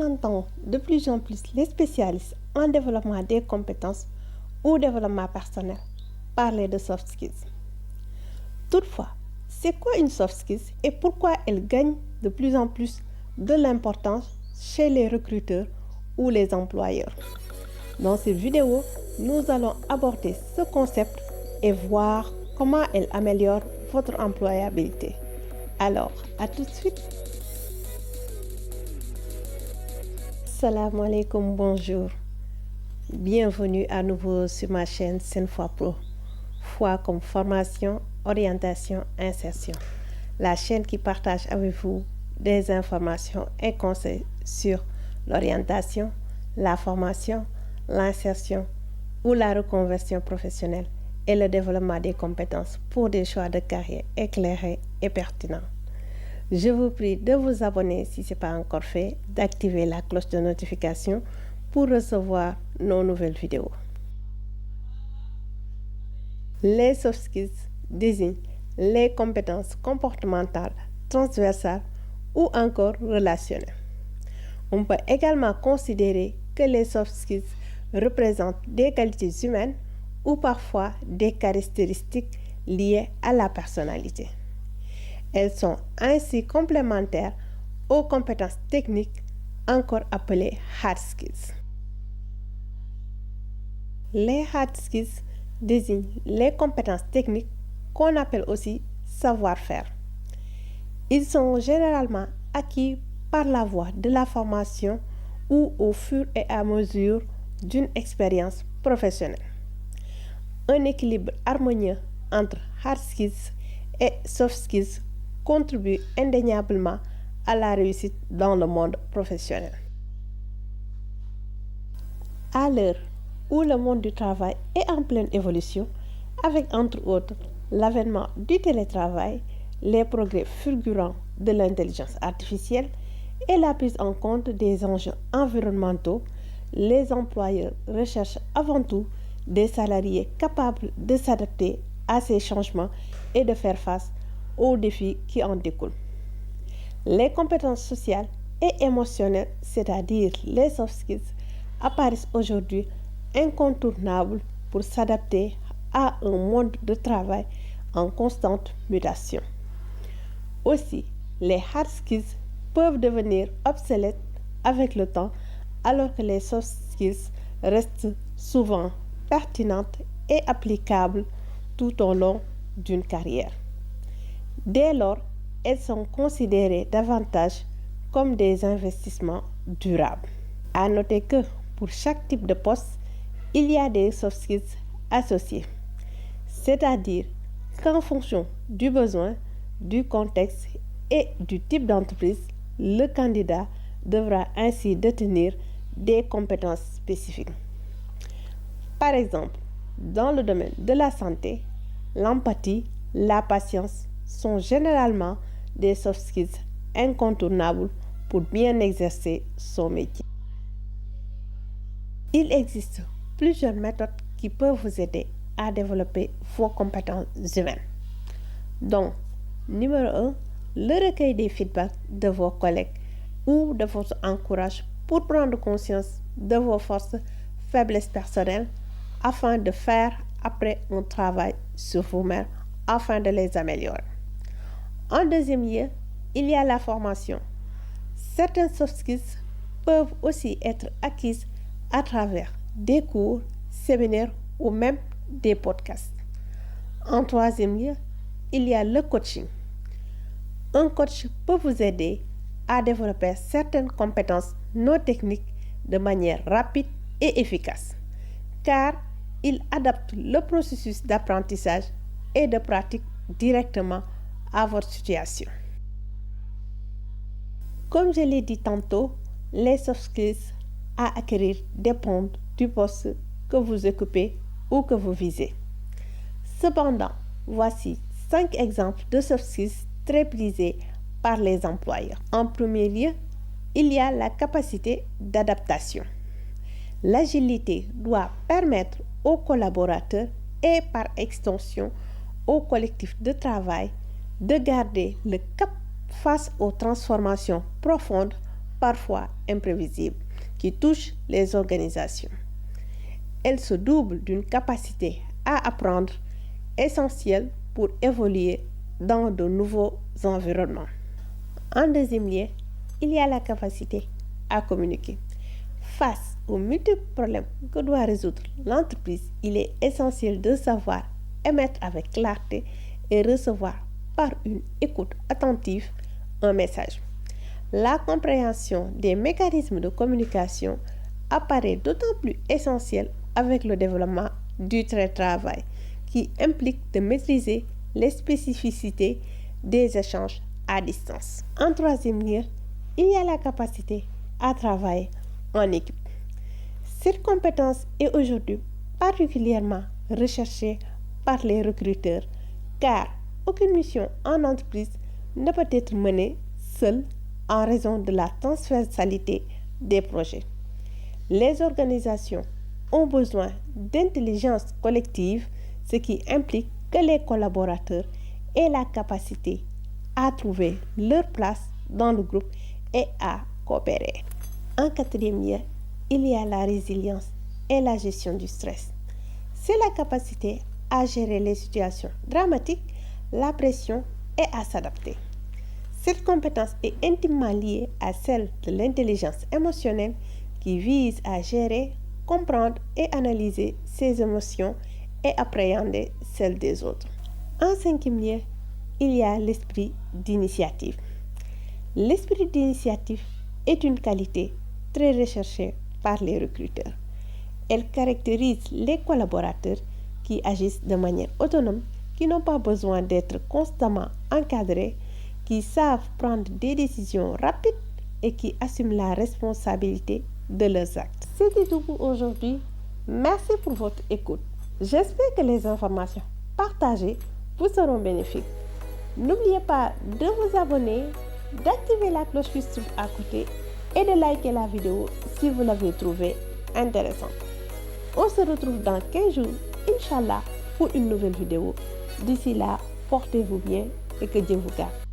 On entend de plus en plus les spécialistes en développement des compétences ou développement personnel parler de soft skills. Toutefois, c'est quoi une soft skills et pourquoi elle gagne de plus en plus de l'importance chez les recruteurs ou les employeurs? Dans cette vidéo, nous allons aborder ce concept et voir comment elle améliore votre employabilité. Alors, à tout de suite. Salam alaikum, bonjour. Bienvenue à nouveau sur ma chaîne Senfois Pro. Foi comme formation, orientation, insertion. La chaîne qui partage avec vous des informations et conseils sur l'orientation, la formation, l'insertion ou la reconversion professionnelle et le développement des compétences pour des choix de carrière éclairés et pertinents. Je vous prie de vous abonner si ce n'est pas encore fait, d'activer la cloche de notification pour recevoir nos nouvelles vidéos. Les soft skills désignent les compétences comportementales, transversales ou encore relationnelles. On peut également considérer que les soft skills représentent des qualités humaines ou parfois des caractéristiques liées à la personnalité. Elles sont ainsi complémentaires aux compétences techniques, encore appelées hard skills. Les hard skills désignent les compétences techniques qu'on appelle aussi savoir-faire. Ils sont généralement acquis par la voie de la formation ou au fur et à mesure d'une expérience professionnelle. Un équilibre harmonieux entre hard skills et soft skills contribue indéniablement à la réussite dans le monde professionnel. À l'heure où le monde du travail est en pleine évolution, avec entre autres l'avènement du télétravail, les progrès fulgurants de l'intelligence artificielle et la prise en compte des enjeux environnementaux, les employeurs recherchent avant tout des salariés capables de s'adapter à ces changements et de faire face aux défis qui en découlent. Les compétences sociales et émotionnelles, c'est-à-dire les soft skills, apparaissent aujourd'hui incontournables pour s'adapter à un monde de travail en constante mutation. Aussi, les hard skills peuvent devenir obsolètes avec le temps, alors que les soft skills restent souvent pertinentes et applicables tout au long d'une carrière. Dès lors, elles sont considérées davantage comme des investissements durables. À noter que pour chaque type de poste, il y a des soft skills associés, c'est-à-dire qu'en fonction du besoin, du contexte et du type d'entreprise, le candidat devra ainsi détenir des compétences spécifiques. Par exemple, dans le domaine de la santé, l'empathie, la patience sont généralement des soft skills incontournables pour bien exercer son métier. Il existe plusieurs méthodes qui peuvent vous aider à développer vos compétences humaines. Donc, numéro 1, le recueil des feedbacks de vos collègues ou de votre entourage pour prendre conscience de vos forces, faiblesses personnelles afin de faire après un travail sur vous-même afin de les améliorer. En deuxième lieu, il y a la formation. Certaines soft skills peuvent aussi être acquises à travers des cours, séminaires ou même des podcasts. En troisième lieu, il y a le coaching. Un coach peut vous aider à développer certaines compétences non techniques de manière rapide et efficace, car il adapte le processus d'apprentissage et de pratique directement à votre situation. Comme je l'ai dit tantôt, les soft skills à acquérir dépendent du poste que vous occupez ou que vous visez. Cependant, voici 5 exemples de soft skills très prisés par les employeurs. En premier lieu, il y a la capacité d'adaptation. L'agilité doit permettre aux collaborateurs et par extension au collectif de travail de garder le cap face aux transformations profondes parfois imprévisibles, qui touchent les organisations. Elle se double d'une capacité à apprendre essentielle pour évoluer dans de nouveaux environnements. En deuxième lieu, il y a la capacité à communiquer. Face aux multiples problèmes que doit résoudre l'entreprise, il est essentiel de savoir émettre avec clarté et recevoir par une écoute attentive un message. La compréhension des mécanismes de communication apparaît d'autant plus essentielle avec le développement du télétravail, qui implique de maîtriser les spécificités des échanges à distance. En troisième lieu, il y a la capacité à travailler en équipe. Cette compétence est aujourd'hui particulièrement recherchée par les recruteurs, car aucune mission en entreprise ne peut être menée seule en raison de la transversalité des projets. Les organisations ont besoin d'intelligence collective, ce qui implique que les collaborateurs aient la capacité à trouver leur place dans le groupe et à coopérer. En quatrième lieu, il y a la résilience et la gestion du stress. C'est la capacité à gérer les situations dramatiques, la pression et à s'adapter. Cette compétence est intimement liée à celle de l'intelligence émotionnelle qui vise à gérer, comprendre et analyser ses émotions et appréhender celles des autres. En cinquième lieu, il y a l'esprit d'initiative. L'esprit d'initiative est une qualité très recherchée par les recruteurs. Elle caractérise les collaborateurs qui agissent de manière autonome, qui n'ont pas besoin d'être constamment encadrés, qui savent prendre des décisions rapides et qui assument la responsabilité de leurs actes. C'était tout pour aujourd'hui. Merci pour votre écoute. J'espère que les informations partagées vous seront bénéfiques. N'oubliez pas de vous abonner, d'activer la cloche qui se trouve à côté et de liker la vidéo si vous l'avez trouvée intéressante. On se retrouve dans 15 jours, Inch'Allah, pour une nouvelle vidéo. D'ici là, portez-vous bien et que Dieu vous garde.